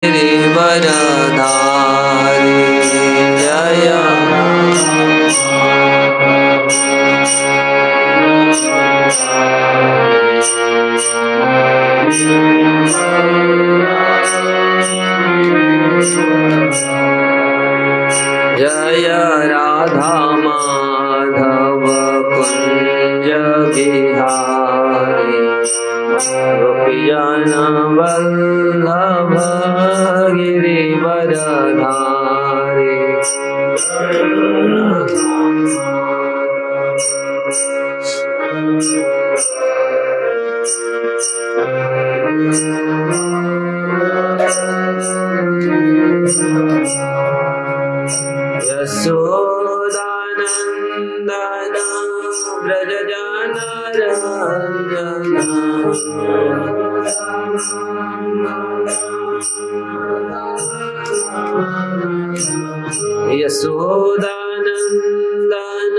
गिरिवरधारी जय जय राधा माधव कुंज बिहारी गोपीजन वल्लभ गिरिवरधारी यशोदानंदन व्रज जन यशोदानंदन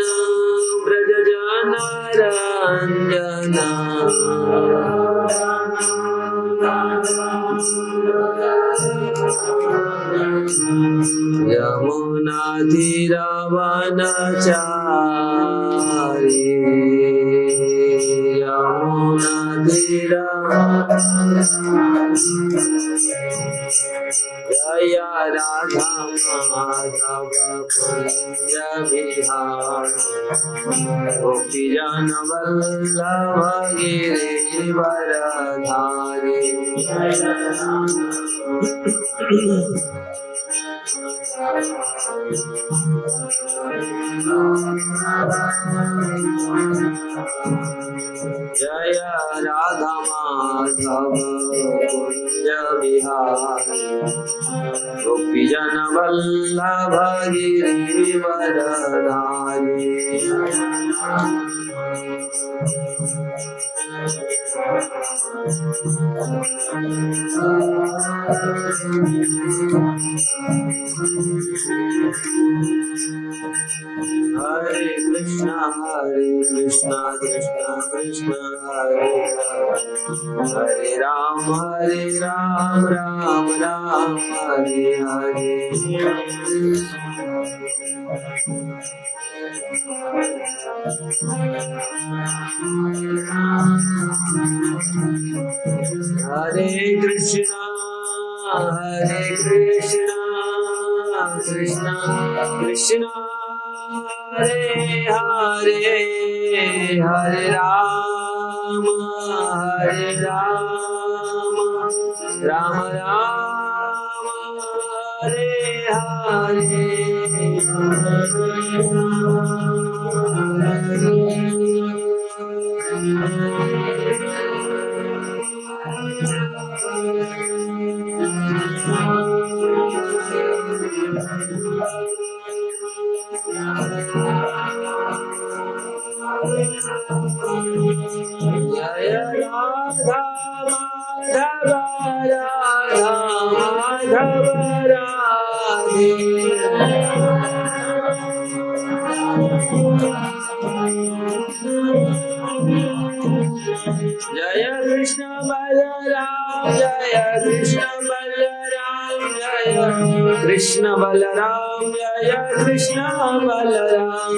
व्रज जन रंजना यमुना तीरवनचारी यमुना तीर जय राधा माधव कुंज बिहारी गोपीजन वल्लभ गिरिवरधारी जय राधा माधव कुंज बिहारी गोपीजन वल्लभ गिरिवरधारी हरे कृष्णा कृष्णा कृष्णा हरे हरे राम राम राम हरे हरे हरे कृष्णा कृष्णा कृष्णा हरे हरे हरे राम राम राम हरे हरे जय राधा माधव राधा माधव राधे जय कृष्ण बलराम जय कृष्ण बलराम जय कृष्ण बलराम जय कृष्ण बलराम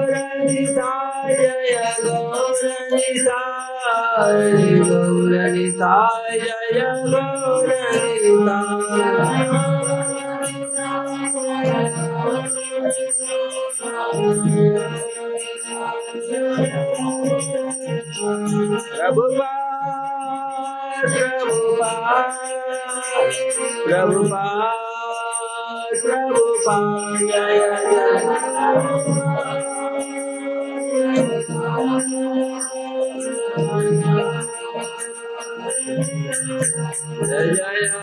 गौरनिताय जय गौरनिताय गौरनिताय जय प्रभुपाद जय जय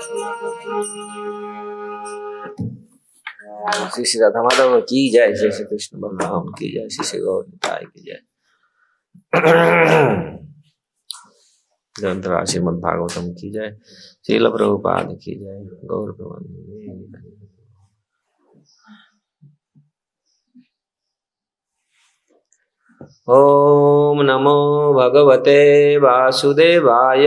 श्री श्री राधा माधव की जय, जय श्री कृष्ण बलराम की जय, श्री श्री गौर निताई की जय। ग्रंथ श्रीमद् भागवतम की जय, श्रील प्रभुपाद की जय, गौर प्रबंध। ओम नमो भगवते वासुदेवाय।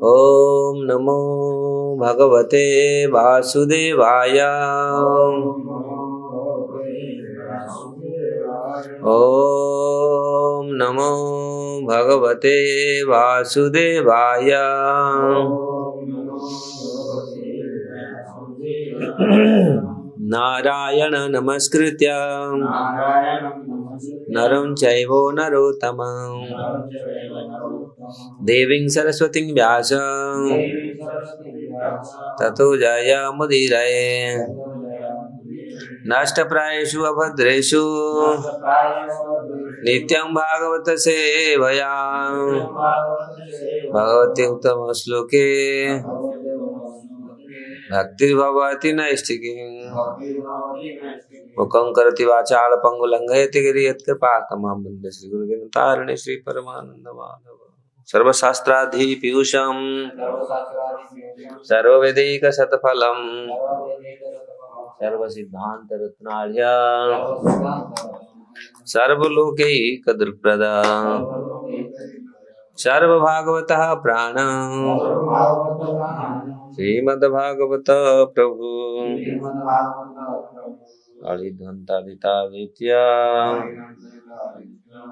ओम नमो भगवते वासुदेवाय। ओम नमो भगवते वासुदेवाय। नारायण नमस्कृत्य नरं चैव नरोत्तमं देवीं सरस्वतीं व्यासं ततो जयमुदीरये। नष्टप्रायेषु अभद्रेषु नित्यं भागवत सेवया भगवति उत्तम श्लोके भक्तिर्भवति नैष्ठिकीं। मुखं करोति वाचालं पंगुं लंघयति गिरिं यत्कृपातमहं वन्दे श्रीगुरुतारिणे श्रीपरमानन्द माधव। सर्वशास्त्राधिपीयूषं सर्ववेदैकशतफलं सर्वसिद्धान्तरत्नार्यं सर्वलोकैकदृक्प्रदं सर्वभागवतः प्राणं श्रीमद्भागवत प्रभु अलिध्वन्तादिता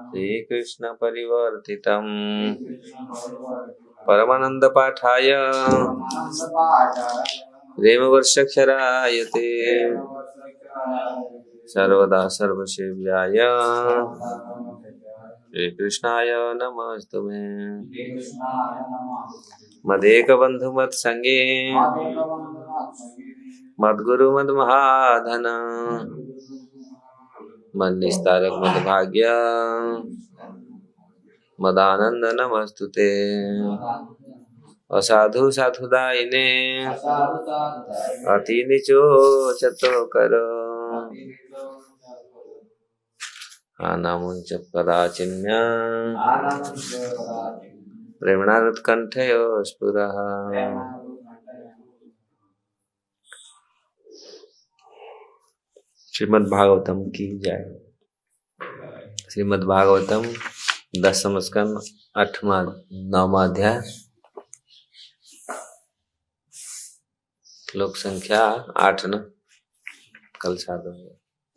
श्रीकृष्ण परिवर्तितं परमानंद पाठाय प्रेमवर्षक्षराय ते सर्वदा सर्वसेव्याय श्रीकृष्णाय नमस्तुमे। मदेकबंधु मत्संगे मद्गुरु मद्महाधन मन्निस्तारक मद्भाग्य मदानंद नमस्तुते। असाधु साधुदायिने अति नीचो चतो करो आनामुंच कदाचिन्य प्रेमणानुत्कंठयो स्फुरः। श्रीमद् भागवतम की जय। श्रीमद् भागवतम 10वां स्कंद 9वां अध्याय श्लोक संख्या 8 न कल साधो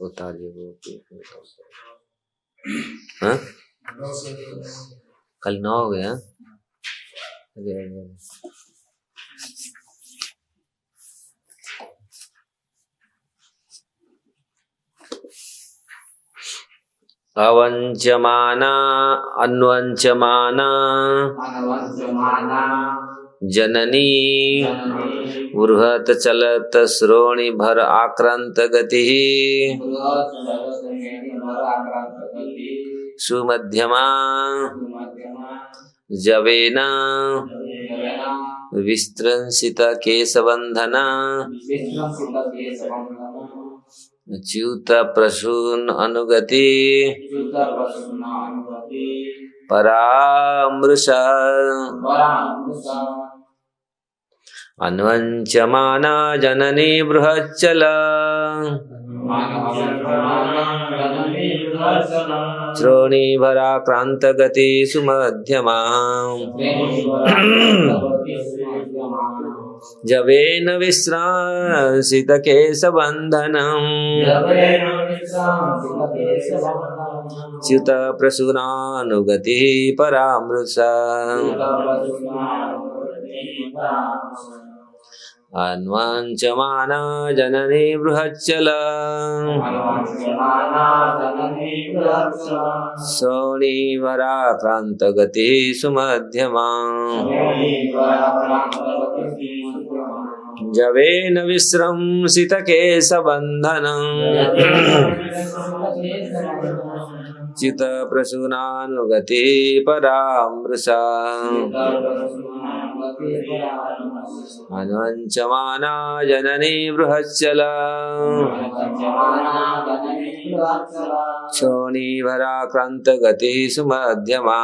उतारिए वो हाँ कल 9 हो गया। अवंचमाना अन्वंचमाना जननी बृहत चलत श्रोणी भर आक्रांत गति सुमध्यमा जवेना विस्त्रंसित केशबंधना च्युत प्रसून अनुगति परामृषा अन्वंचमाना जननी बृहच्चल श्रोणीभराक्रांत गति सुमध्यमा जवेन विश्रांसित केशबंधनम् च्युत प्रसूनानुगति परामृषा अन्वांचमाना जननी बृहच्चल श्रोणीभराक्रांत गति सुमध्यमा जवेन विश्रंसित केशबंधनम् च्युत प्रसूनानुगति परामृषा अनुवञ्चमाना जननी बृहच्चला क्षोणीभराक्रान्तगति सुमध्यमा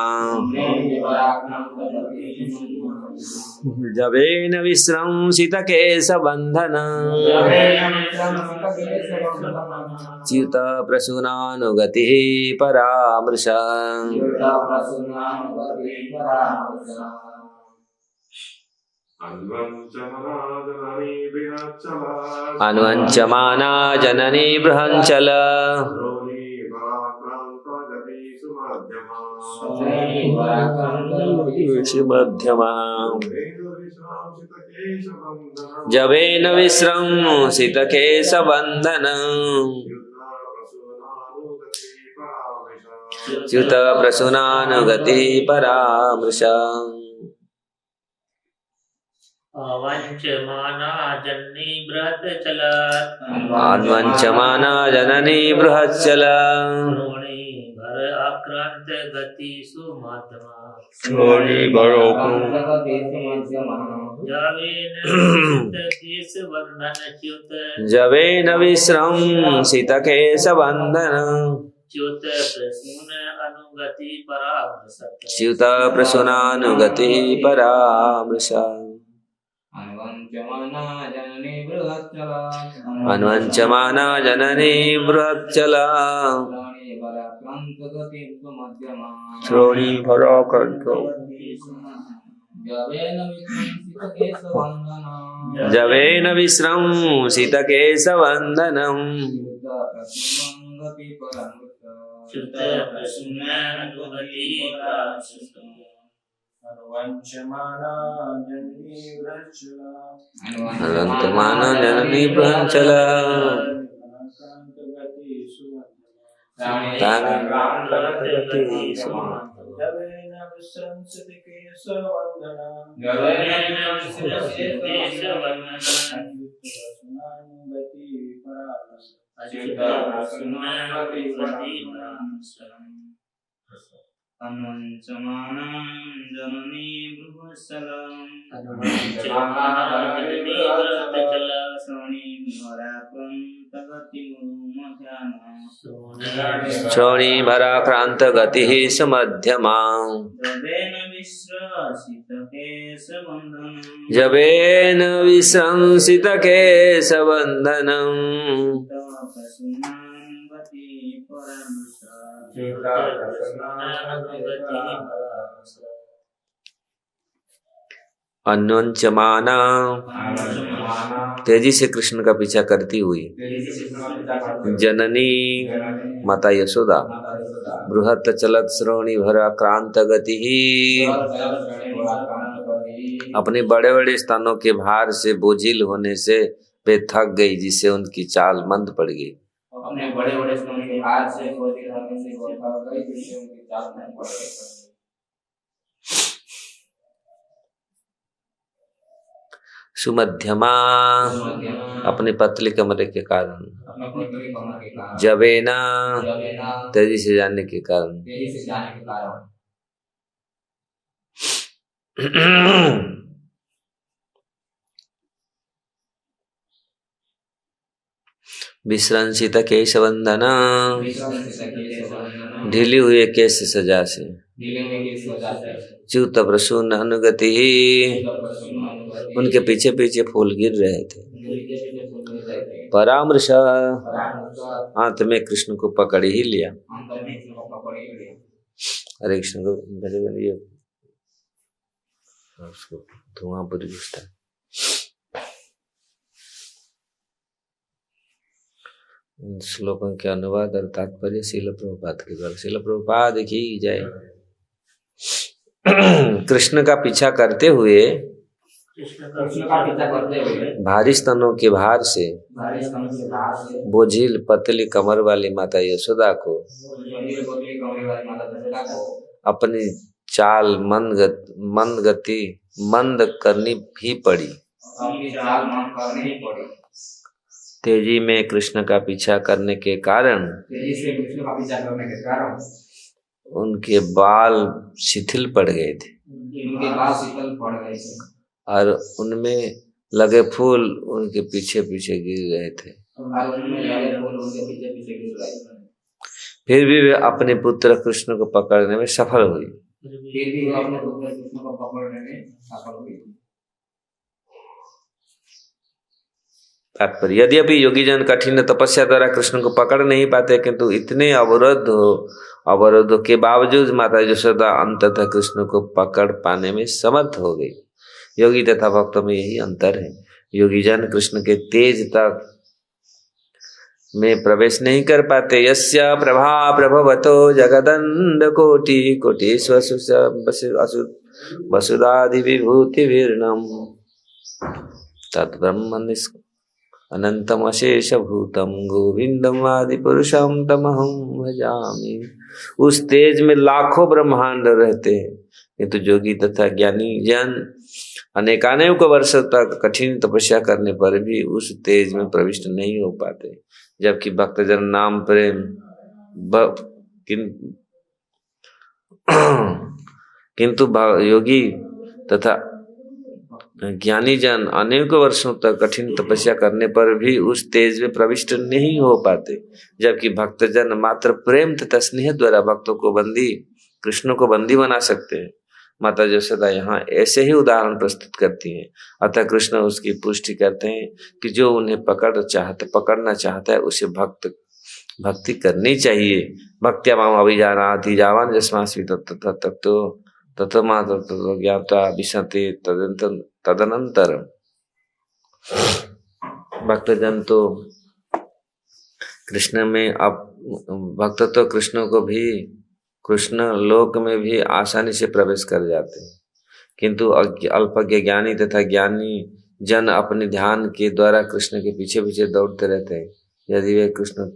जवेन विश्रंसितकेशबन्धन च्युत प्रसूनानुगतिः परामृषा अन्वञ्चमाना जननी बृहञ्चला मध्यमा जवेन विश्रंसितकेशबन्धन च्युत प्रसूनानुगति परामृषा अन्वञ्चमाना जननी बृहच्चला अन्वञ्चमाना जननी बृहच्चला आक्रांत गति सुमध्यमा जवेन विश्रंसितकेशबन्धन च्युत प्रसून अनुगति परामृषा च्युत प्रसूनानुगति परामृषा अन्वञ्चमाना जननी बृहच्चला श्रोणीभराक्रान्त जवेन विश्रंसितकेशबन्धनं अन्वञ्चमाना जननी बृहच्चला अन्वञ्चमाना जननी बृहच्चला क्षोणीभराक्रान्तगतिः सुमध्यमा जवेन विश्रंसितकेशबन्धनं अन्वञ्चमाना तेजी से कृष्ण का पीछा करती हुई जननी माता यशोदा बृहत चलत श्रोणी भरा क्रांत गति अपने बड़े बड़े स्थानों के भार से बोझिल होने से वे थक गई, जिससे उनकी चाल मंद पड़ गई। अपने बड़े बड़े स्थानों के भार से बोझिल होने से वो थक गई, जिससे उनकी चाल मंद पड़ गई। सुमध्यमा अपने पतले कमरे के कारण, जवेना तेजी से जाने के कारण, विश्रंसित केशबंधन ढीली हुए केश सजा से, च्युत प्रसून अनुगति उनके पीछे पीछे फूल गिर रहे थे। परामर्श अंत में कृष्ण को पकड़ ही लिया। हरे कृष्ण को ये उसको धुआं पूरी घुसता है। श्लोकों के अनुवाद और तात्पर्य श्रील प्रभुपाद के द्वारा। श्रील प्रभुपाद की जय। कृष्ण का पीछा करते हुए भारी स्तनों के भार से बोझिल पतली कमर वाली माता यशोदा को अपनी चाल मंद करनी भी पड़ी। तेजी में कृष्ण का पीछा करने के कारण उनके बाल शिथिल पड़ गए थे उनके बाल शीतल पड़ गए थे और उनमें लगे फूल उनके पीछे पीछे गिर रहे थे। और उनमें लगे फूल उनके पीछे पीछे गिर रहे थे। फिर भी वे अपने पुत्र कृष्ण को पकड़ने में सफल हुई। फिर भी वो अपने पुत्र कृष्ण को पकड़ने में सफल हुई। तात्पर्य, यद्यपि योगी जन कठिन तपस्या द्वारा कृष्ण को पकड़ नहीं पाते, किंतु इतने अवरोधों के बावजूद माता यशोदा अंततः कृष्ण को पकड़ पाने में समर्थ हो गई। योगी तथा भक्तों में यही अंतर है। योगी जन कृष्ण के तेज तक में प्रवेश नहीं कर पाते। यस्य प्रभा प्रभवतो जगदंड कोटि कोटिष्वसु वसुधादि विभूति वीर्णम तद्ब्रह्म अनंतम अशेष भूतम गोविंदम आदि पुरुषम तमहम भजामि। उस तेज में लाखों ब्रह्मांड रहते हैं, किंतु जोगी तथा ज्ञानी जन अनेकानेक वर्षों तक कठिन तपस्या करने पर भी उस तेज में प्रविष्ट नहीं हो पाते। जबकि भक्तजन नाम प्रेम किंतु योगी तथा ज्ञानी जन अनेकों वर्षों तक कठिन तपस्या करने पर भी उस तेज में प्रविष्ट नहीं हो पाते। जबकि भक्तजन मात्र प्रेम तथा स्नेह द्वारा भक्तों को कृष्ण को बंदी बना सकते हैं। माता यशोदा यहाँ ऐसे ही उदाहरण प्रस्तुत करती हैं। अतः कृष्ण उसकी पुष्टि करते हैं कि जो उन्हें पकड़ना चाहता है उसे भक्ति करनी चाहिए। भक्त्या माम अभिजानाति जावान जस्मास्मि तत्त्वमा तत्त्व ज्ञात्वा विशते तदनंतर। भक्तजन तो कृष्ण में भक्त तो कृष्ण को भी कृष्ण लोक में भी आसानी से प्रवेश कर जाते हैं, किंतु अल्पज्ञ ज्ञानी तथा ज्ञानी जन अपने ध्यान के द्वारा कृष्ण के पीछे पीछे दौड़ते रहते हैं। यदि वे कृष्ण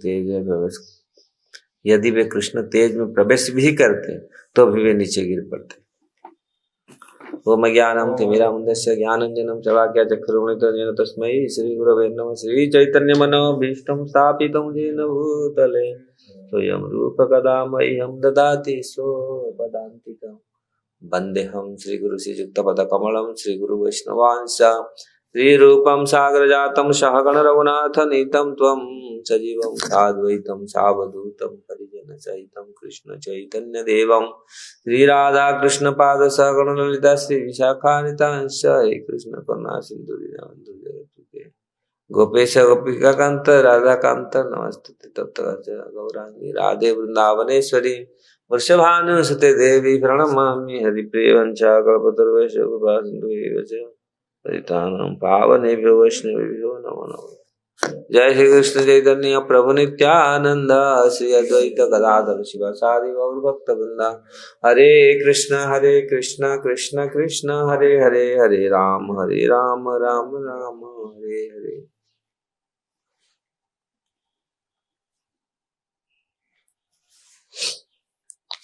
तेज में प्रवेश भी करते तो भी वे नीचे गिर पड़ते। ओम ज्ञानम तिमिरान्धस्य ज्ञानांजनं चक्षुरुन्मीलितं चक्षुरुन्मीलितं तस्मै श्री गुरवे नमः। श्री चैतन्य मनोभीष्टं स्थापितं येन भूतले स्वयं रूप कदा मह्यं ददाति स्वपदान्तिकं। वन्देऽहं श्रीगुरु श्रीयुक्तपदकमलं श्रीगुरु वैष्णवांश श्रीरूपं सागरजातं सहगण रघुनाथनीतं त्वं सजीवं साद्वैतं सावधूतं परिजन सहितं कृष्ण चैतन्य देवं श्रीराधा कृष्ण पाद सहगण ललिता श्री विशाखान्वितांश। हे कृष्ण करुणा सिंधु दीनबंधु जगद्गुरुदेव गोपेश गोपिका कांत राधा कांत नमस्ते तत्व गौरांगी राधे वृंदावनेश्वरी वृषभानुसुते देवी प्रणमामि हरिप्रिय वंशा कल्पतरुवैश कृपा सिंधु पतितानां पावनेभ्यो वैष्णवेभ्यो नमो नमः। जय श्री कृष्ण चैतन्य प्रभु नित्यानंद श्री अद्वैत गदाधर शिवासादि गौर भक्त वृंदा। हरे कृष्ण कृष्ण कृष्ण हरे हरे हरे राम राम राम हरे हरे।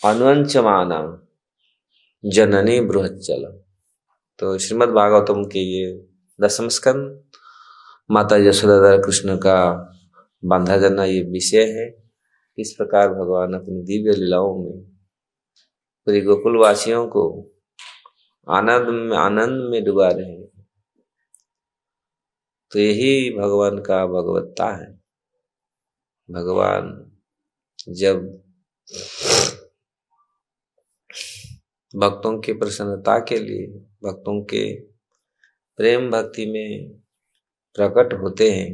अनुवंचमाना जननी बृहच्चल। तो श्रीमद् भागवतम के ये 10वें स्कंद माता यशोदा द्वारा कृष्ण का बांधा जाना ये विषय है। किस प्रकार भगवान अपनी दिव्य लीलाओं में पूरी गोकुल वासियों को आनंद में डुबा रहे हैं। तो यही भगवान का भगवत्ता है। भगवान जब भक्तों की प्रसन्नता के लिए भक्तों के प्रेम भक्ति में प्रकट होते हैं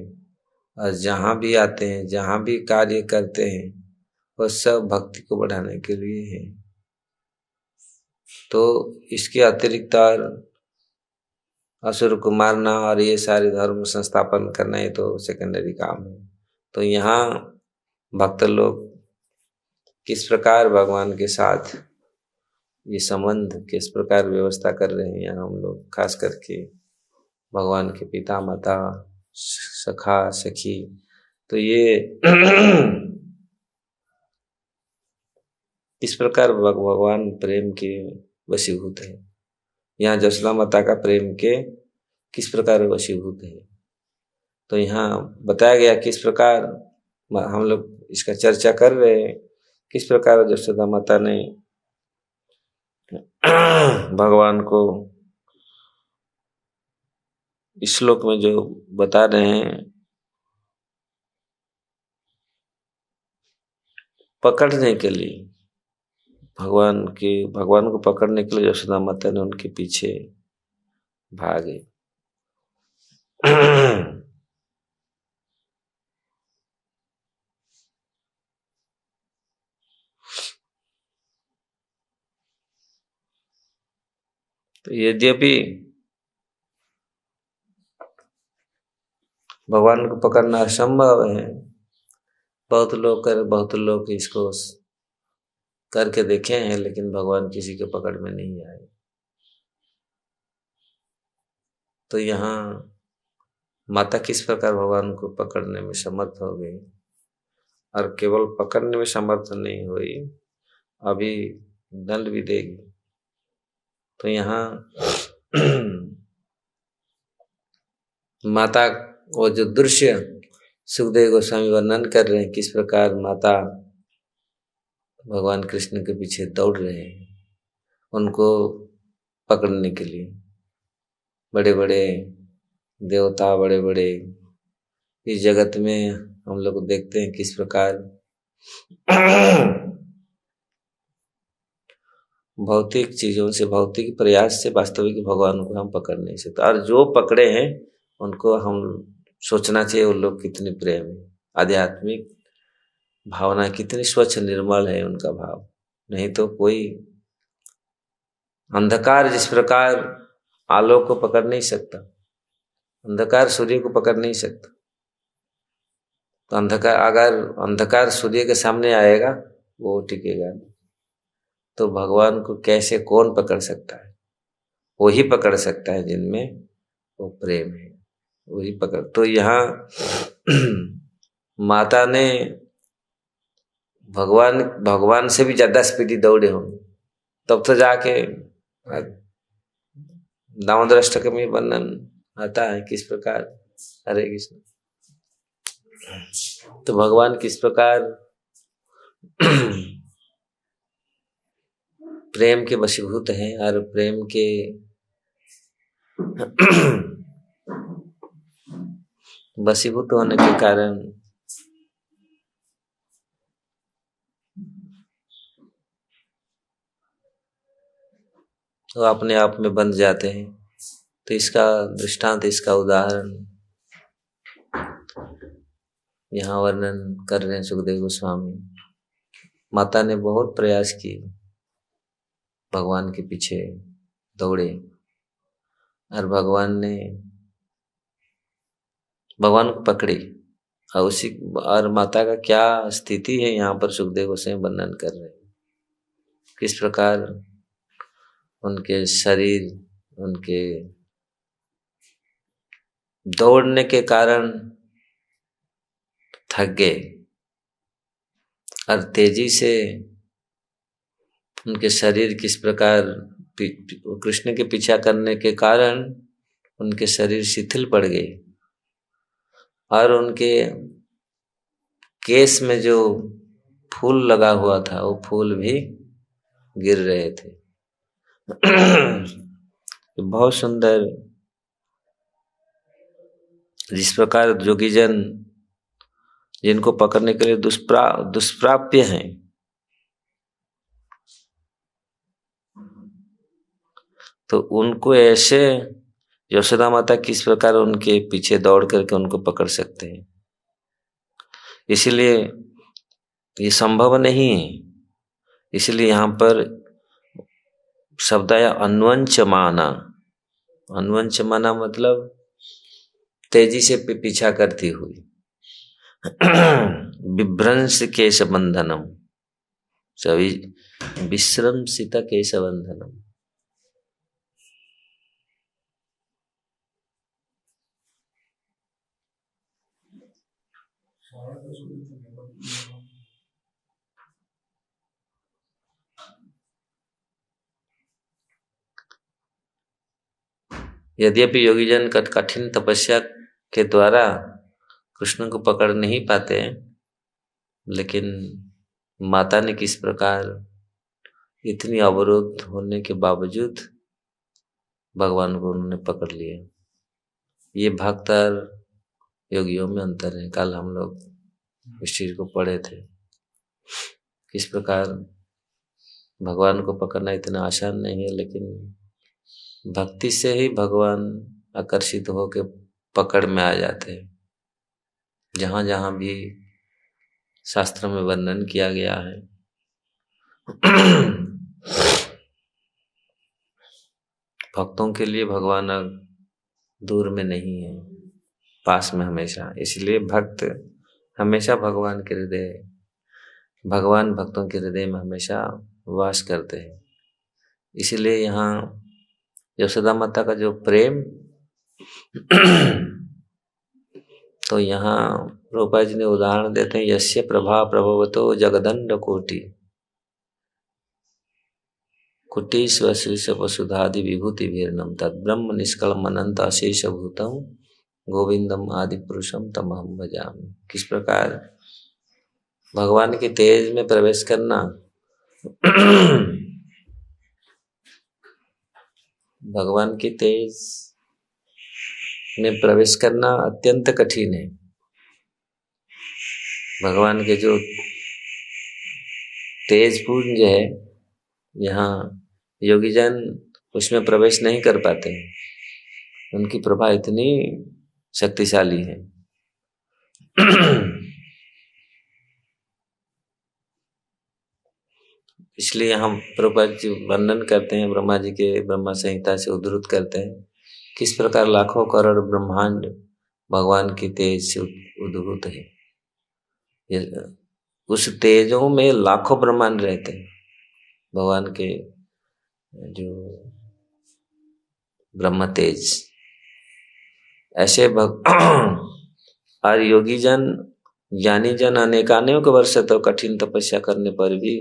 और जहाँ भी आते हैं जहाँ भी कार्य करते हैं वह सब भक्ति को बढ़ाने के लिए है। तो इसके अतिरिक्त और असुर को मारना और ये सारे धर्म संस्थापन करना ये तो सेकेंडरी काम है। तो यहाँ भक्त लोग किस प्रकार भगवान के साथ ये संबंध किस प्रकार व्यवस्था कर रहे हैं, यहाँ हम लोग खास करके भगवान के पिता माता सखा सखी तो ये किस प्रकार भगवान प्रेम के वशीभूत है। यहाँ यशोदा माता का प्रेम के किस प्रकार वशीभूत है। तो यहाँ बताया गया किस प्रकार हम लोग इसका चर्चा कर रहे हैं किस प्रकार यशोदा माता ने भगवान को इस श्लोक में जो बता रहे हैं, पकड़ने के लिए, भगवान को पकड़ने के लिए यशोदा माता ने उनके पीछे भागे। तो यद्यपि भगवान को पकड़ना असंभव है, बहुत लोग इसको करके देखे हैं, लेकिन भगवान किसी के पकड़ में नहीं आए। तो यहाँ माता किस प्रकार भगवान को पकड़ने में समर्थ हो गई, और केवल पकड़ने में समर्थ नहीं हुई, अभी दंड भी देगी। तो यहाँ माता वो जो दृश्य सुखदेव गोस्वामी वर्णन कर रहे हैं, किस प्रकार माता भगवान कृष्ण के पीछे दौड़ रहे हैं उनको पकड़ने के लिए। बड़े बड़े देवता, बड़े बड़े इस जगत में हम लोग देखते हैं किस प्रकार भौतिक चीजों से, भौतिक प्रयास से वास्तविक भगवान को हम पकड़ नहीं सकते। और जो पकड़े हैं उनको हम सोचना चाहिए उन लोग कितने प्रेम है, आध्यात्मिक भावना कितनी स्वच्छ निर्मल है उनका भाव। नहीं तो कोई अंधकार जिस प्रकार आलोक को पकड़ नहीं सकता, अंधकार सूर्य को पकड़ नहीं सकता, तो अंधकार सूर्य के सामने आएगा वो टिकेगा। तो भगवान को कैसे कौन पकड़ सकता है? वो ही पकड़ सकता है जिनमें वो प्रेम है, वही पकड़। तो यहाँ माता ने भगवान से भी ज्यादा स्पीडी दौड़े होंगे, तब तो जाके दामोदर अष्टकम में वर्णन आता है किस प्रकार। हरे कृष्ण। तो भगवान किस प्रकार प्रेम के वशीभूत हैं, और प्रेम के वशीभूत होने के कारण तो अपने आप में बंध जाते हैं। तो इसका दृष्टांत, इसका उदाहरण यहाँ वर्णन कर रहे हैं सुखदेव गोस्वामी। माता ने बहुत प्रयास किए, भगवान के पीछे दौड़े, और भगवान को पकड़ी। और माता का क्या स्थिति है यहाँ पर सुखदेव गोस्वामी वर्णन कर रहे हैं, किस प्रकार उनके शरीर, उनके दौड़ने के कारण थक गए, और तेजी से उनके शरीर किस प्रकार कृष्ण के पीछा करने के कारण उनके शरीर शिथिल पड़ गए, और उनके केस में जो फूल लगा हुआ था वो फूल भी गिर रहे थे। बहुत सुंदर, जिस प्रकार जोगीजन जिनको पकड़ने के लिए दुष्प्राप्य हैं, तो उनको ऐसे यशोदा माता किस प्रकार उनके पीछे दौड़ करके उनको पकड़ सकते हैं। इसीलिए ये संभव नहीं है। इसलिए यहाँ पर शब्द आया अन्वंचमाना। अन्वंचमाना मतलब तेजी से पीछा करती हुई। विभ्रंश केश बंधनम, सभी विश्रमसित केश बंधनम। यद्यपि योगीजन कठिन तपस्या के द्वारा कृष्ण को पकड़ नहीं पाते हैं, लेकिन माता ने किस प्रकार इतनी अवरोध होने के बावजूद भगवान को उन्होंने पकड़ लिया। ये भक्त और योगियों में अंतर है। कल हम लोग इस चीज को पढ़े थे, किस प्रकार भगवान को पकड़ना इतना आसान नहीं है, लेकिन भक्ति से ही भगवान आकर्षित होकर पकड़ में आ जाते हैं। जहां जहां भी शास्त्र में वर्णन किया गया है भक्तों के लिए भगवान अब दूर में नहीं है, पास में हमेशा। इसलिए भक्त हमेशा भगवान के हृदय, भगवान भक्तों के हृदय में हमेशा वास करते हैं। इसीलिए यहाँ यशोदा माता का जो प्रेम तो यहाँ प्रभुपाद जी ने उदाहरण देते हैं, यस्य प्रभा प्रभवतो जगदंड कोटि कुटी स्वशीष वसुधादि विभूति भीर्णम तद ब्रह्म निष्कलम अनंत अशेष भूतम गोविंदम आदि पुरुषम तमहम भजामि। किस प्रकार भगवान के तेज में प्रवेश करना भगवान की तेज में प्रवेश करना अत्यंत कठिन है। भगवान के जो तेज पुंज है, यहाँ योगी जन उसमें प्रवेश नहीं कर पाते हैं। उनकी प्रभा इतनी शक्तिशाली है। इसलिए हम प्रभुपाद जी वर्णन करते हैं, ब्रह्मा जी के ब्रह्मा संहिता से उद्धृत करते हैं, किस प्रकार लाखों करोड़ ब्रह्मांड भगवान की तेज से उद्भूत है। उस तेजों में लाखों ब्रह्मांड रहते हैं। भगवान के जो ब्रह्म तेज ऐसे और योगी जन ज्ञानी जन अनेकानेक वर्ष तो कठिन तपस्या करने पर भी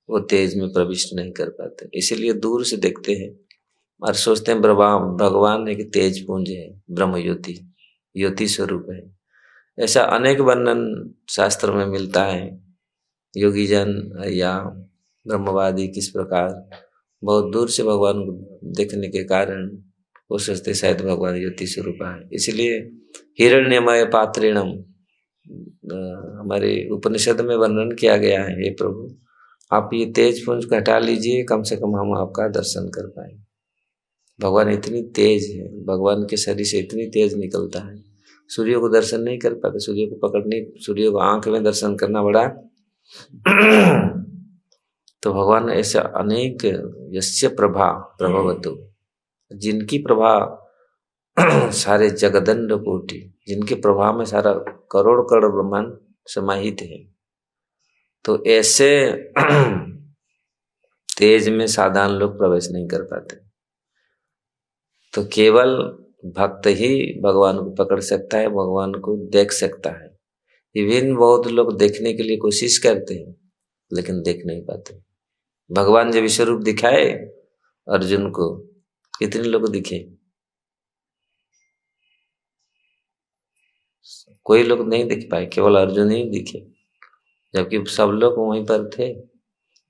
वो तेज में प्रविष्ट नहीं कर पाते। इसीलिए दूर से देखते हैं और सोचते हैं भगवान एक तेज पुंज है, ब्रह्म ज्योति, ज्योति स्वरूप है। ऐसा अनेक वर्णन शास्त्र में मिलता है। योगी जन या ब्रह्मवादी किस प्रकार बहुत दूर से भगवान को देखने के कारण वो सोचते शायद भगवान ज्योति स्वरूप है। इसलिए हिरण्यमय पात्रेणम हमारे उपनिषद में वर्णन किया गया है, हे प्रभु आप ये तेज पुंज को हटा लीजिए, कम से कम हम आपका दर्शन कर पाए। भगवान इतनी तेज है, भगवान के शरीर से इतनी तेज निकलता है, सूर्य को दर्शन नहीं कर पाते। सूर्य को पकड़ने, सूर्य को आंख में दर्शन करना बड़ा तो भगवान ऐसे अनेक यस्य प्रभा प्रभवतु, जिनकी प्रभा सारे जगदंड कोटि, जिनके प्रभाव में सारा करोड़ करोड़ ब्रह्मांड समाहित है। तो ऐसे तेज में साधारण लोग प्रवेश नहीं कर पाते। तो केवल भक्त ही भगवान को पकड़ सकता है, भगवान को देख सकता है। विभिन्न बहुत लोग देखने के लिए कोशिश करते हैं लेकिन देख नहीं पाते। भगवान जब विश्वरूप दिखाए अर्जुन को, कितने लोग दिखे? कोई लोग नहीं दिख पाए, केवल अर्जुन ही दिखे, जबकि सब लोग वहीं पर थे।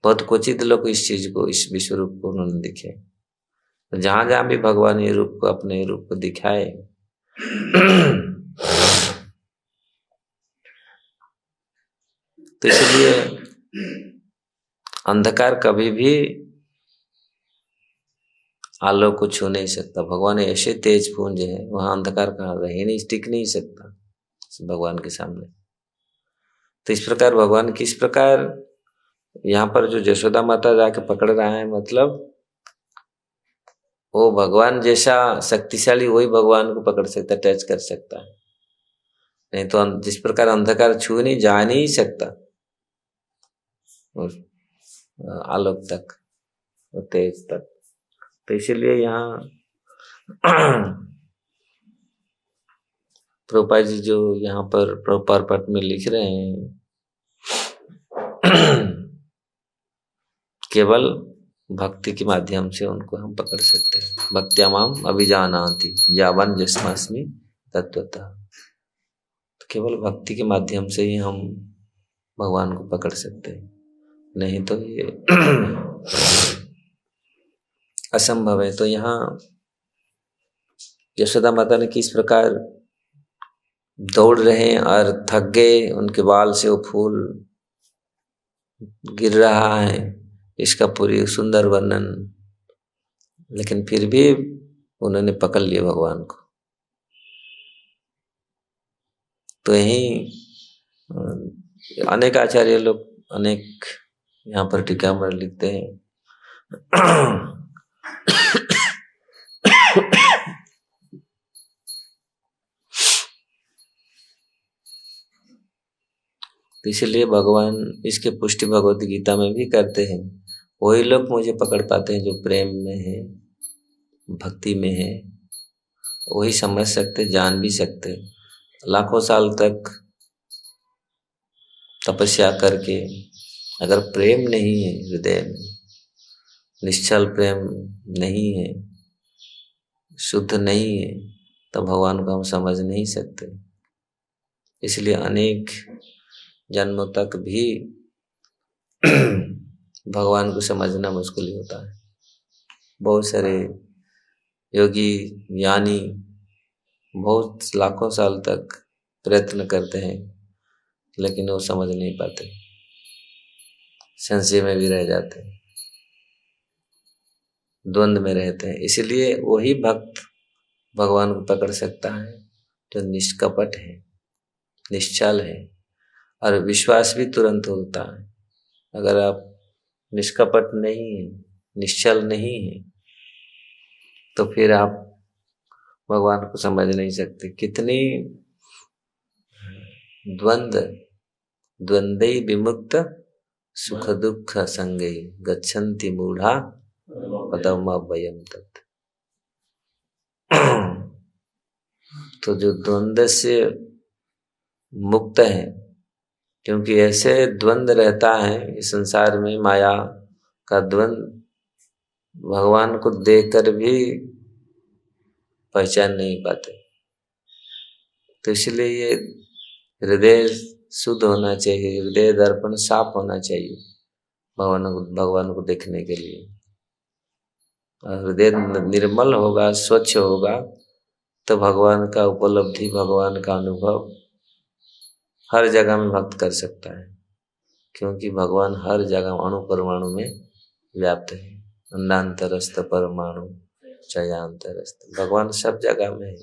बहुत क्वचित लोग इस चीज को, इस विश्वरूप को उन्होंने दिखे। जहां जहां भी भगवान ये रूप को, अपने रूप को दिखाए तो इसलिए अंधकार कभी भी आलोक को छू नहीं सकता। भगवान ऐसे तेज पुंज है, वहां अंधकार कहाँ रह नहीं, टिक नहीं सकता भगवान के सामने। तो इस प्रकार भगवान किस प्रकार यहाँ पर जो यशोदा माता जाके पकड़ रहा है, मतलब वो भगवान जैसा शक्तिशाली वही भगवान को पकड़ सकता, टच कर सकता है। नहीं तो जिस प्रकार अंधकार छू नहीं, जा नहीं सकता आलोक तक, तेज तक। तो इसीलिए यहाँ प्रभुपाद जी जो यहाँ पर प्रभुपाद पाठ में लिख रहे हैं, केवल भक्ति के माध्यम से उनको हम पकड़ सकते हैं। भक्त्या माम अभिजानाति यावन जस्मास्मि तत्वतः। तो केवल भक्ति के माध्यम से ही हम भगवान को पकड़ सकते हैं, नहीं तो ये असंभव है। तो यहाँ यशोदा माता ने किस प्रकार दौड़ रहे हैं और थक गए, उनके बाल से वो फूल गिर रहा है, इसका पूरी सुंदर वर्णन, लेकिन फिर भी उन्होंने पकड़ लिया भगवान को। तो यही अनेक आचार्य लोग अनेक यहाँ पर टीकामृत लिखते हैं। तो इसलिए भगवान इसके पुष्टि भगवत गीता में भी करते हैं। वही लोग मुझे पकड़ पाते हैं जो प्रेम में है, भक्ति में है, वही समझ सकते, जान भी सकते। लाखों साल तक तपस्या करके अगर प्रेम नहीं है हृदय में, निश्चल प्रेम नहीं है, शुद्ध नहीं है, तो भगवान को हम समझ नहीं सकते। इसलिए अनेक जन्मों तक भी भगवान को समझना मुश्किल होता है। बहुत सारे योगी ज्ञानी बहुत लाखों साल तक प्रयत्न करते हैं, लेकिन वो समझ नहीं पाते, संशय में भी रह जाते हैं, द्वंद में रहते हैं। इसलिए वही भक्त भगवान को पकड़ सकता है जो निष्कपट है, निश्चल है, और विश्वास भी तुरंत होता है। अगर आप निष्कपट नहीं है, निश्चल नहीं है, तो फिर आप भगवान को समझ नहीं सकते। कितनी द्वंद्वै विमुक्त सुख दुख संगै गच्छन्ति मूढ़ा पदमव्ययम् तत्। तो जो द्वंद्व से मुक्त है, क्योंकि ऐसे द्वंद्व रहता है इस संसार में, माया का द्वंद्व भगवान को देखकर भी पहचान नहीं पाते। तो इसलिए ये हृदय शुद्ध होना चाहिए, हृदय दर्पण साफ होना चाहिए भगवान को देखने के लिए। हृदय निर्मल होगा, स्वच्छ होगा, तो भगवान का उपलब्धि, भगवान का अनुभव हर जगह में भक्त कर सकता है, क्योंकि भगवान हर जगह अणु परमाणु में व्याप्त है। अन्नांतरस्थ परमाणु चयांतरस्थ, भगवान सब जगह में है।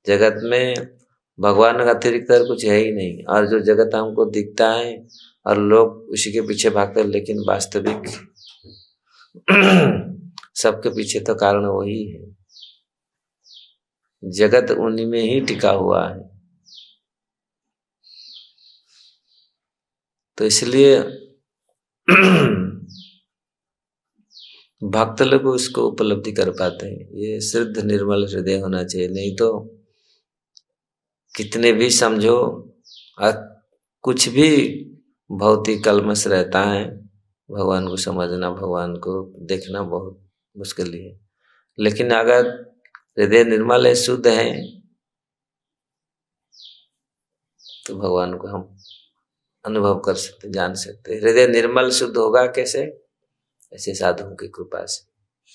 जगत में भगवान का अतिरिक्त कुछ है ही नहीं। और जो जगत हमको दिखता है और लोग उसी के पीछे भागते हैं, लेकिन वास्तविक सबके पीछे तो कारण वही है। जगत उन्हीं में ही टिका हुआ है। तो इसलिए भक्त लोग उसको उपलब्धि कर पाते हैं। ये शुद्ध निर्मल हृदय होना चाहिए, नहीं तो कितने भी समझो कुछ भी भौतिक कलमश रहता है, भगवान को समझना, भगवान को देखना बहुत मुश्किल है। लेकिन अगर हृदय निर्मल है, शुद्ध है, तो भगवान को हम अनुभव कर सकते, जान सकते। हृदय निर्मल शुद्ध होगा कैसे? ऐसे साधुओं की कृपा से,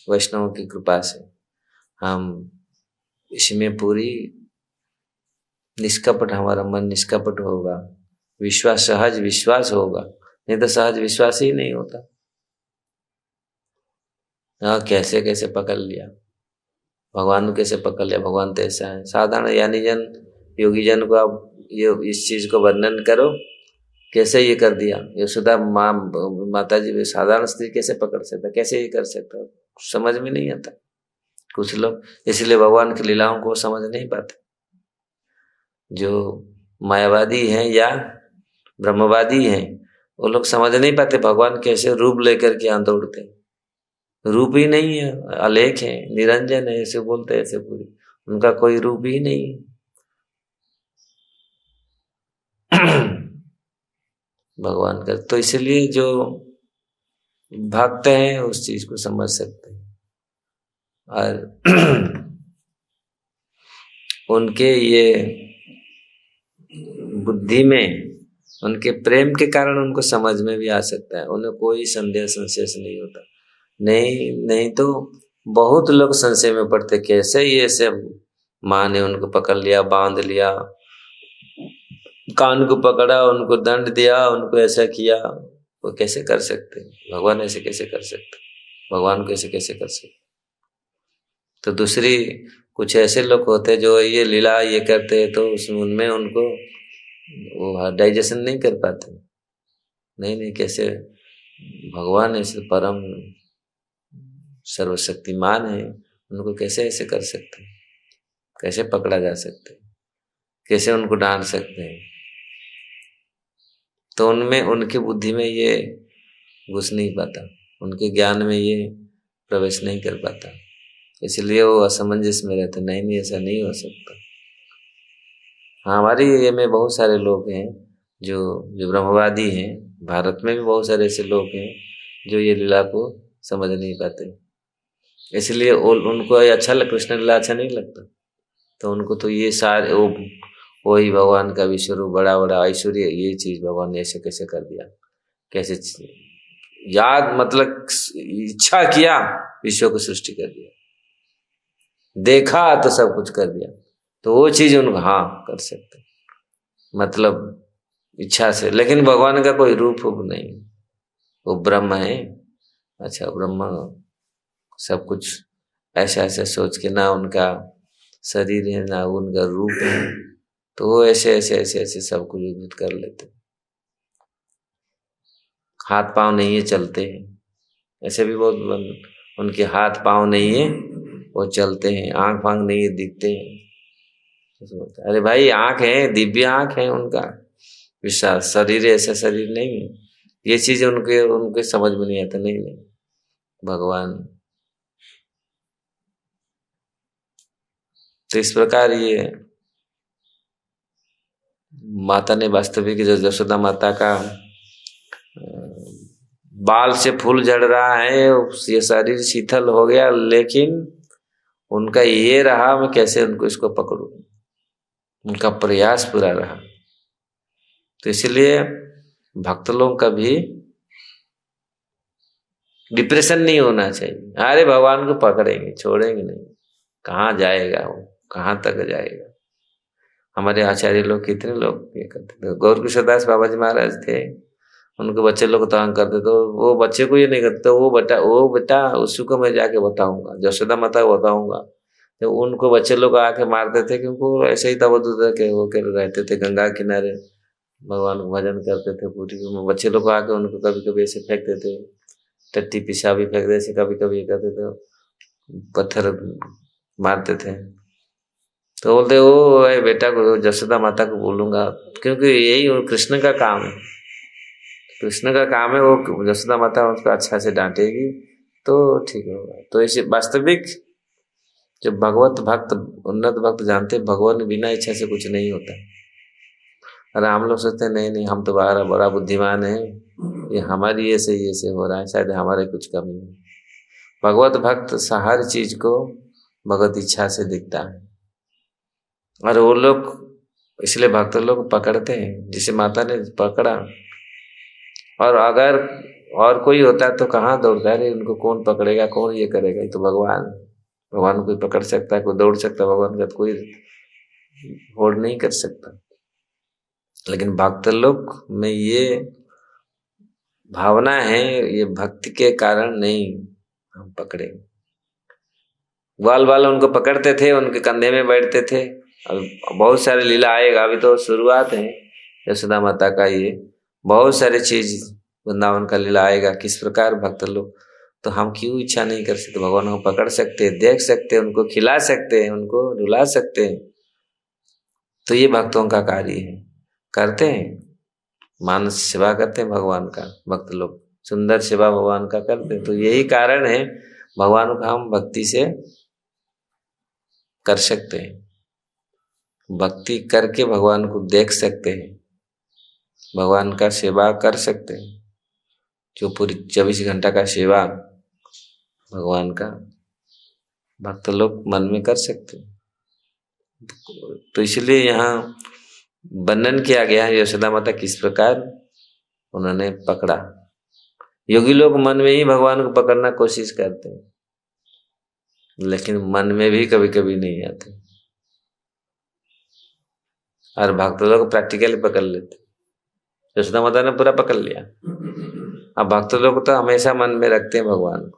वैष्णवों की कृपा से हम इसमें पूरी निष्कपट, हमारा मन निष्कपट होगा, विश्वास, सहज विश्वास होगा। नहीं तो सहज विश्वास ही नहीं होता। हाँ, कैसे कैसे पकड़ लिया भगवान को, कैसे पकड़ लिया, भगवान तो ऐसा है। साधारण यानी जन, योगी जन को आप ये इस चीज को वर्णन करो, कैसे ये कर दिया। यशोदा माता जी साधारण स्त्री कैसे पकड़ सकता, कैसे ये कर सकता, समझ में नहीं आता कुछ लोग। इसलिए भगवान की लीलाओं को समझ नहीं पाते। जो मायावादी हैं या ब्रह्मवादी हैं, वो लोग समझ नहीं पाते भगवान कैसे रूप लेकर के यहाँ दौड़ते। रूप ही नहीं है, अलेख है, निरंजन है, ऐसे बोलते ऐसे पूरी, उनका कोई रूप ही नहीं है। भगवान का तो इसलिए जो भक्त हैं उस चीज को समझ सकते हैं। और उनके ये बुद्धि में उनके प्रेम के कारण उनको समझ में भी आ सकता है, उन्हें कोई संदेह संशय नहीं होता। नहीं तो बहुत लोग संशय में पड़ते, कैसे ये ऐसे माँ ने उनको पकड़ लिया, बांध लिया, कान को पकड़ा, उनको दंड दिया, उनको ऐसा किया, वो कैसे कर सकते? भगवान ऐसे कैसे कर सकते? भगवान को ऐसे कैसे कर सकते? तो दूसरी कुछ ऐसे लोग होते जो ये लीला ये करते हैं, तो उसमें उनमें उनको वो डाइजेशन नहीं कर पाते। नहीं कैसे भगवान ऐसे परम सर्वशक्तिमान है, उनको कैसे ऐसे कर सकते? कैसे पकड़ा जा सकते? कैसे उनको डांट सकते हैं? तो उनमें, उनकी बुद्धि में ये घुस नहीं पाता, उनके ज्ञान में ये प्रवेश नहीं कर पाता, इसलिए वो असमंजस में रहते। नहीं ऐसा नहीं हो सकता। हाँ, हमारी ये में बहुत सारे लोग हैं जो ब्रह्मवादी हैं, भारत में भी बहुत सारे ऐसे लोग हैं जो ये लीला को समझ नहीं पाते, इसलिए उनको ये अच्छा कृष्ण लीला अच्छा नहीं लगता। तो उनको तो ये सारे वही भगवान का विश्व बड़ा बड़ा ऐश्वर्य, ये चीज भगवान ने ऐसे कैसे कर दिया, कैसे याद मतलब इच्छा किया विश्व को सृष्टि कर दिया, देखा तो सब कुछ कर दिया। तो वो चीज उनको हाँ कर सकते, मतलब इच्छा से। लेकिन भगवान का कोई रूप नहीं, वो ब्रह्म है। अच्छा, ब्रह्म सब कुछ ऐसा ऐसा सोच के, ना उनका शरीर है ना उनका रूप है, तो वो ऐसे ऐसे ऐसे ऐसे सब कुछ युद्ध कर लेते। हाथ पांव नहीं है, चलते हैं, ऐसे भी बहुत उनके हाथ पांव नहीं है, वो चलते हैं, आंख फांख नहीं है, दिखते हैं। अरे भाई, आंख है, दिव्य आंख है उनका, विशाल शरीर, ऐसा शरीर नहीं है। ये चीज उनके समझ में नहीं आता। नहीं भगवान। तो इस प्रकार ये माता ने वास्तविक जो यशोदा माता का बाल से फूल झड़ रहा है, ये शरीर शीतल हो गया, लेकिन उनका ये रहा मैं कैसे उनको इसको पकड़ूं, उनका प्रयास पूरा रहा। तो इसलिए भक्त लोगों का भी डिप्रेशन नहीं होना चाहिए। अरे भगवान को पकड़ेंगे, छोड़ेंगे नहीं, कहाँ जाएगा वो, कहाँ तक जाएगा। हमारे आचार्य लोग, कितने लोग ये करते थे। गौर किशोरदास बाबा जी महाराज थे, उनको बच्चे लोग तंग करते, तो वो बच्चे को ये नहीं करते, वो बेटा उसी को मैं जाके बताऊंगा, यशोदा माता को बताऊंगा। तो उनको बच्चे लोग आके मारते थे, क्योंकि ऐसे ही तबद्दुद के वो के रहते थे, गंगा किनारे भगवान को भजन करते थे पूरी। बच्चे लोग आके उनको कभी कभी ऐसे फेंकते थे, टट्टी पेशाब भी फेंक देते, कभी कभी करते थे, पत्थर मारते थे। तो बोलते वो बेटा को, यशोदा माता को बोलूंगा, क्योंकि यही कृष्ण का काम है, कृष्ण का काम है। वो यशोदा माता उसको अच्छा से डांटेगी तो ठीक होगा। तो ऐसे वास्तविक जो भगवत भक्त, उन्नत भक्त जानते भगवान बिना इच्छा से कुछ नहीं होता। और हम लोग सोचते हैं नहीं हम तो बड़ा बुद्धिमान है, ये हमारी ऐसे हो रहा है, शायद हमारे कुछ कमी है। भगवत भक्त हर चीज को भगवत इच्छा से दिखता है, और वो लोग इसलिए भक्त लोग पकड़ते हैं, जिसे माता ने पकड़ा। और अगर और कोई होता है तो कहाँ दौड़ता है, उनको कौन पकड़ेगा, कौन ये करेगा। ये तो भगवान कोई पकड़ सकता है, कोई दौड़ सकता है, भगवान का कोई होड़ नहीं कर सकता। लेकिन भक्त लोग में ये भावना है, ये भक्ति के कारण नहीं हम पकड़ेंगे। ग्वाल वाले उनको पकड़ते थे, उनके कंधे में बैठते थे। अब बहुत सारे लीला आएगा, अभी तो शुरुआत है यशोदा माता का, ये बहुत सारे चीज वृंदावन का लीला आएगा, किस प्रकार भक्त लोग। तो हम क्यों इच्छा नहीं कर सकते, भगवान को पकड़ सकते, देख सकते, उनको खिला सकते हैं, उनको रुला सकते हैं। तो ये भक्तों का कार्य है, करते हैं, मानस सेवा करते हैं भगवान का। भक्त लोग सुंदर सेवा भगवान का करते हैं। तो यही कारण है भगवान को हम भक्ति से कर सकते हैं, भक्ति करके भगवान को देख सकते हैं, भगवान का सेवा कर सकते हैं। जो पूरी 24 घंटा का सेवा भगवान का भक्त लोग मन में कर सकते हैं। तो इसलिए यहाँ वर्णन किया गया है यशोदा माता किस प्रकार उन्होंने पकड़ा। योगी लोग मन में ही भगवान को पकड़ना कोशिश करते हैं, लेकिन मन में भी कभी कभी नहीं आते, और भक्त लोग प्रैक्टिकली पकड़ लेते। यशोदा माता ने पूरा पकड़ लिया। अब भक्त लोग तो हमेशा मन में रखते हैं भगवान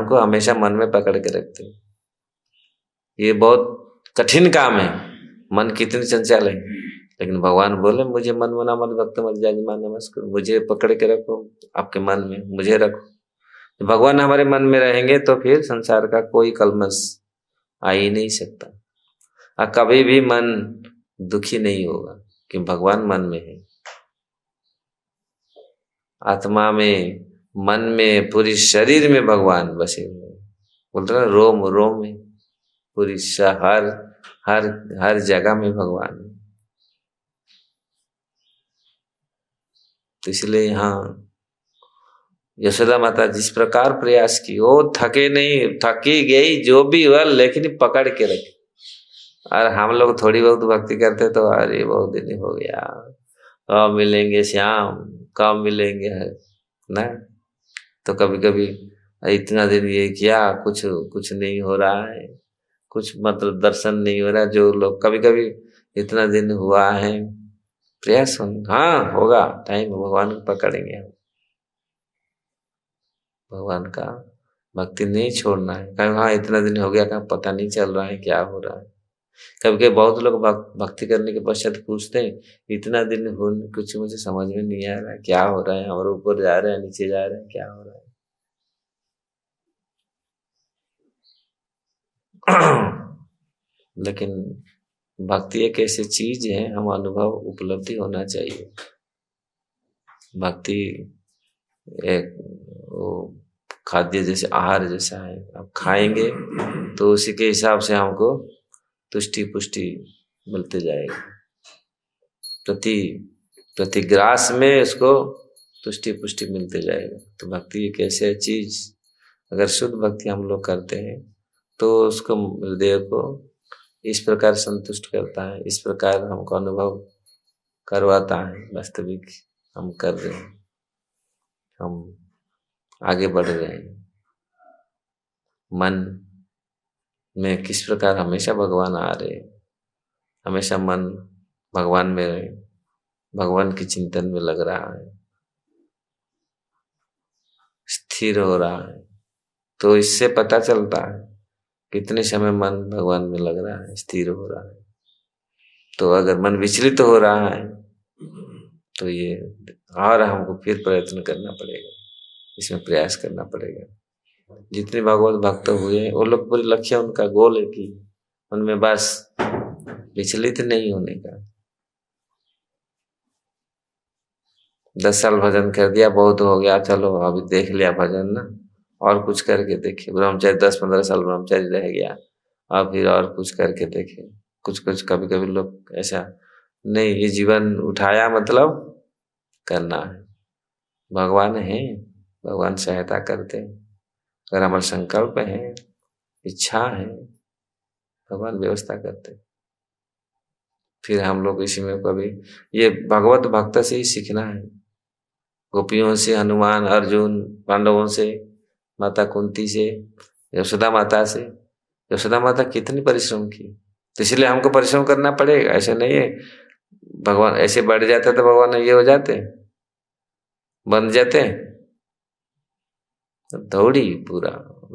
को हमेशा मन में पकड़ के रखते हैं। ये बहुत कठिन काम है, मन कितनी चंचल है, लेकिन भगवान बोले मुझे मन मना मत भक्त मत जाजिमा नमस्कार, मुझे पकड़ के रखो आपके मन में, मुझे रखो। भगवान हमारे मन में रहेंगे तो फिर संसार का कोई कलमश आ ही नहीं सकता, और कभी भी मन दुखी नहीं होगा कि भगवान मन में है। आत्मा में, मन में, पूरी शरीर में भगवान बसे हुए हैं। बोलते ना रोम रोम में, पूरी हर हर हर जगह में भगवान है। तो इसलिए यहाँ यशोदा माता जिस प्रकार प्रयास की, वो थके नहीं, थकी गई जो भी हुआ, लेकिन पकड़ के रखे। और हम लोग थोड़ी बहुत भक्ति करते तो अरे बहुत दिन हो गया, कब मिलेंगे श्याम, कब मिलेंगे है ना। तो कभी कभी इतना दिन ये किया, कुछ नहीं हो रहा है, कुछ मतलब दर्शन नहीं हो रहा। जो लोग कभी कभी इतना दिन हुआ है, प्रयास हाँ होगा, टाइम भगवान को पकड़ेंगे हम। भगवान का भक्ति नहीं छोड़ना है। कहीं हाँ इतना दिन हो गया, कहीं पता नहीं चल रहा है क्या हो रहा है। कभी कभी बहुत लोग भक्ति करने के पश्चात पूछते हैं, इतना दिन हो कुछ मुझे समझ में नहीं आ रहा है, क्या हो रहा है, हमारे ऊपर जा रहे हैं, नीचे जा रहे हैं, क्या हो रहा है। लेकिन भक्ति एक ऐसी चीज है, हम अनुभव उपलब्धि होना चाहिए। भक्ति एक वो खाद्य जैसे आहार जैसा है, आप खाएंगे तो उसी के हिसाब से हमको तुष्टि पुष्टि मिलते जाएगा। प्रति ग्रास में उसको तुष्टि पुष्टि मिलते जाएगा। तो भक्ति एक ऐसी चीज, अगर शुद्ध भक्ति हम लोग करते हैं तो उसको हृदय को इस प्रकार संतुष्ट करता है, इस प्रकार हमको अनुभव करवाता है वास्तविक हम कर रहे हैं, हम आगे बढ़ रहे हैं। मन में किस प्रकार हमेशा भगवान आ रहे हैं, हमेशा मन भगवान में, भगवान के चिंतन में लग रहा है, स्थिर हो रहा है। तो इससे पता चलता है कितने समय मन भगवान में लग रहा है, स्थिर हो रहा है। तो अगर मन विचलित हो रहा है तो ये और हमको फिर प्रयत्न करना पड़ेगा, इसमें प्रयास करना पड़ेगा। जितने भगवत भक्त हुए वो लोग पूरी लक्ष्य उनका गोल है कि उनमें बस विचलित नहीं होने का। 10 साल भजन कर दिया, बहुत हो गया, चलो अभी देख लिया भजन ना, और कुछ करके देखे। ब्रह्मचारी 10-15 साल ब्रह्मचारी रह गया, और फिर और कुछ करके देखे। कुछ कभी कभी लोग ऐसा नहीं, ये जीवन उठाया मतलब करना है। भगवान है, भगवान सहायता करते हैं। अगर हमारा संकल्प है, इच्छा है, भगवान व्यवस्था करते। फिर हम लोग इसी में कभी ये भगवत भक्त से ही सीखना है। गोपियों से, हनुमान, अर्जुन, पांडवों से, माता कुंती से, यशोदा माता से। यशोदा माता कितनी परिश्रम की, तो इसलिए हमको परिश्रम करना पड़ेगा। ऐसे नहीं है भगवान ऐसे बढ़ जाते तो भगवान ये हो जाते, बन जाते। दौड़ी पूरा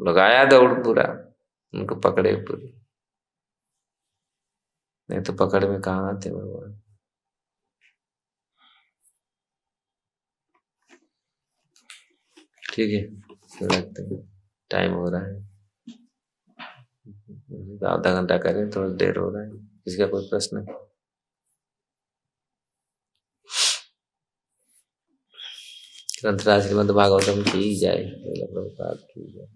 लगाया, दौड़ पूरा, उनको पकड़े पूरी, नहीं तो पकड़ में कहाँ आते भगवान। ठीक है, तो रखते हैं, टाइम हो रहा है, आधा घंटा करें, थोड़ा देर हो रहा है। किसी का कोई प्रश्न? ग्रंथराज श्रीमद् भागवतम की जय, प्रभुपाद की जय।